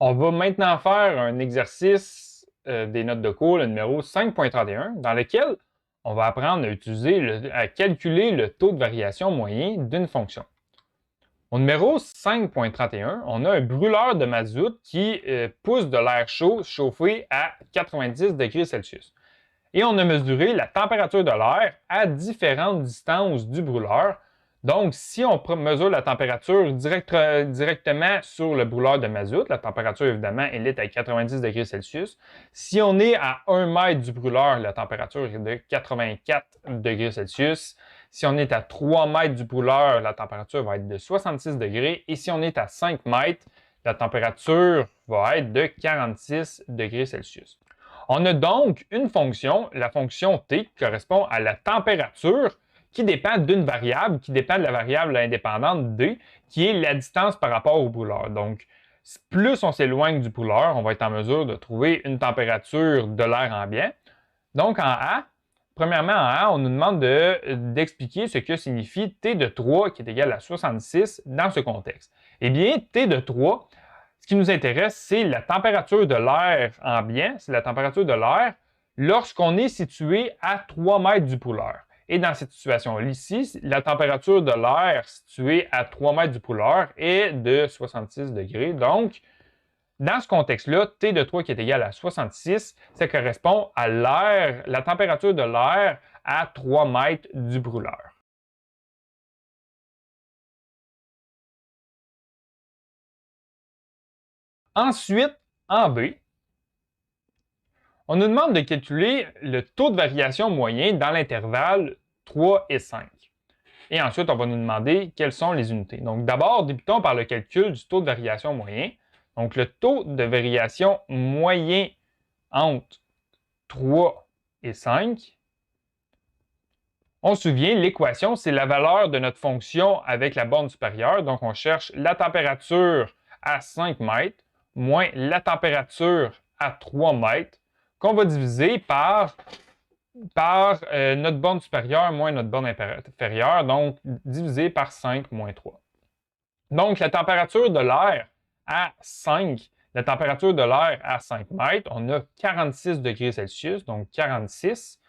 On va maintenant faire un exercice des notes de cours, le numéro 5.31, dans lequel on va apprendre à calculer le taux de variation moyen d'une fonction. Au numéro 5.31, on a un brûleur de mazout qui pousse de l'air chaud chauffé à 90 degrés Celsius. Et on a mesuré la température de l'air à différentes distances du brûleur. Donc, si on mesure la température directement sur le brûleur de mazout, la température, évidemment, elle est à 90 degrés Celsius. Si on est à 1 mètre du brûleur, la température est de 84 degrés Celsius. Si on est à 3 mètres du brûleur, la température va être de 66 degrés. Et si on est à 5 mètres, la température va être de 46 degrés Celsius. On a donc une fonction, la fonction t, qui correspond à la température qui dépend d'une variable, qui dépend de la variable indépendante d, qui est la distance par rapport au brûleur. Donc, plus on s'éloigne du brûleur, on va être en mesure de trouver une température de l'air ambiant. Donc, en A, premièrement, en A, on nous demande d'expliquer ce que signifie T de 3 qui est égal à 66 dans ce contexte. Eh bien, T de 3, ce qui nous intéresse, c'est la température de l'air ambiant, c'est la température de l'air lorsqu'on est situé à 3 mètres du brûleur. Et dans cette situation-ci, la température de l'air située à 3 mètres du brûleur est de 66 degrés. Donc, dans ce contexte-là, T de 3 qui est égal à 66, ça correspond à l'air, la température de l'air à 3 mètres du brûleur. Ensuite, en B, on nous demande de calculer le taux de variation moyen dans l'intervalle 3 et 5. Et ensuite, on va nous demander quelles sont les unités. Donc d'abord, débutons par le calcul du taux de variation moyen. Donc le taux de variation moyen entre 3 et 5. On se souvient, l'équation, c'est la valeur de notre fonction avec la borne supérieure. Donc on cherche la température à 5 mètres moins la température à 3 mètres qu'on va diviser par notre borne supérieure moins notre borne inférieure, donc divisé par 5 moins 3. Donc, la température de l'air à 5, la température de l'air à 5 mètres, on a 46 degrés Celsius, donc 46,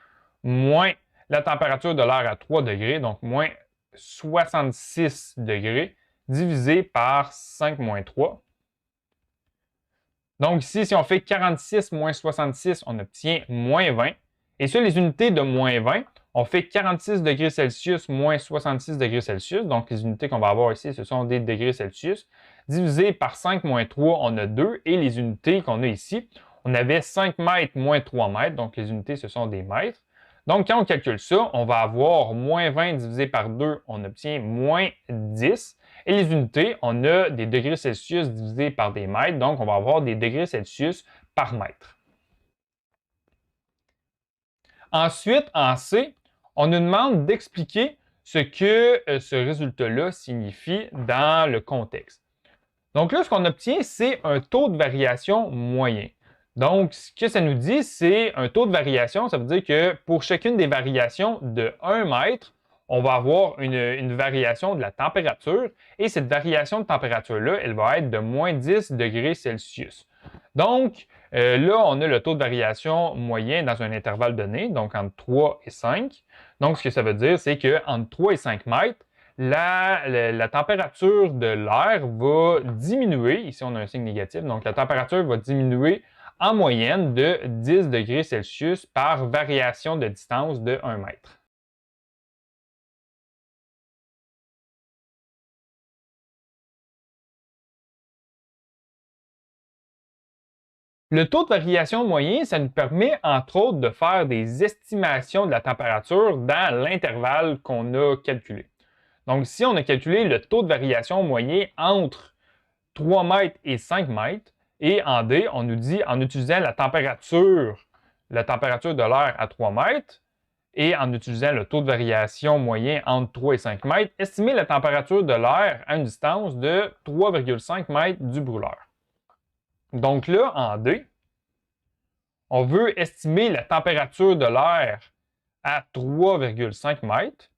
moins la température de l'air à 3 degrés, donc moins 66 degrés, divisé par 5 moins 3. Donc ici, si on fait 46 moins 66, on obtient moins 20. Et sur les unités de moins 20, on fait 46 degrés Celsius moins 66 degrés Celsius. Donc les unités qu'on va avoir ici, ce sont des degrés Celsius. Divisé par 5 moins 3, on a 2. Et les unités qu'on a ici, on avait 5 mètres moins 3 mètres. Donc les unités, ce sont des mètres. Donc quand on calcule ça, on va avoir moins 20 divisé par 2, on obtient moins 10. Et les unités, on a des degrés Celsius divisés par des mètres, donc on va avoir des degrés Celsius par mètre. Ensuite, en C, on nous demande d'expliquer ce que ce résultat-là signifie dans le contexte. Donc là, ce qu'on obtient, c'est un taux de variation moyen. Donc, ce que ça nous dit, c'est un taux de variation, ça veut dire que pour chacune des variations de 1 mètre, on va avoir une variation de la température et cette variation de température-là, elle va être de moins 10 degrés Celsius. Donc, là, on a le taux de variation moyen dans un intervalle donné, donc entre 3 et 5. Donc, ce que ça veut dire, c'est qu'entre 3 et 5 mètres, la température de l'air va diminuer. Ici, on a un signe négatif. Donc, la température va diminuer en moyenne de 10 degrés Celsius par variation de distance de 1 mètre. Le taux de variation moyen, ça nous permet, entre autres, de faire des estimations de la température dans l'intervalle qu'on a calculé. Donc, ici, on a calculé le taux de variation moyen entre 3 mètres et 5 mètres. Et en D, on nous dit, en utilisant la température de l'air à 3 mètres et en utilisant le taux de variation moyen entre 3 et 5 mètres, estimer la température de l'air à une distance de 3,5 mètres du brûleur. Donc là, en D, on veut estimer la température de l'air à 3,5 mètres.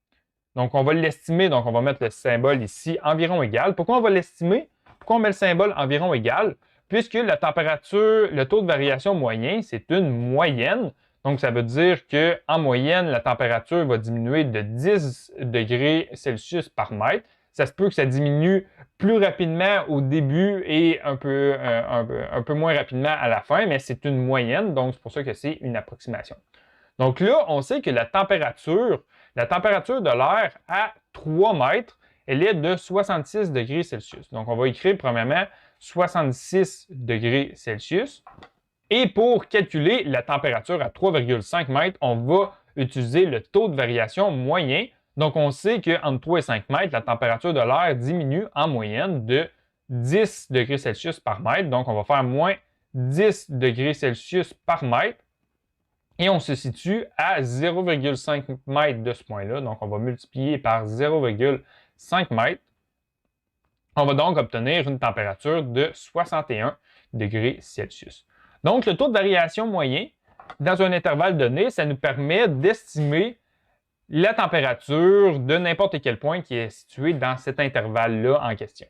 Donc, on va l'estimer, donc on va mettre le symbole ici, environ égal. Pourquoi on va l'estimer? Pourquoi on met le symbole environ égal? puisque la température, le taux de variation moyen, c'est une moyenne. Donc, ça veut dire qu'en moyenne, la température va diminuer de 10 degrés Celsius par mètre. Ça se peut que ça diminue plus rapidement au début et un peu moins rapidement à la fin, mais c'est une moyenne, donc c'est pour ça que c'est une approximation. Donc là, on sait que la température de l'air à 3 mètres, elle est de 66 degrés Celsius. Donc, on va écrire premièrement 66 degrés Celsius. Et pour calculer la température à 3,5 mètres, on va utiliser le taux de variation moyen. Donc, on sait qu'entre 3 et 5 mètres, la température de l'air diminue en moyenne de 10 degrés Celsius par mètre. Donc, on va faire moins 10 degrés Celsius par mètre. Et on se situe à 0,5 mètres de ce point-là. Donc, on va multiplier par 0,5 mètres. On va donc obtenir une température de 61 degrés Celsius. Donc, le taux de variation moyen dans un intervalle donné, ça nous permet d'estimer la température de n'importe quel point qui est situé dans cet intervalle-là en question.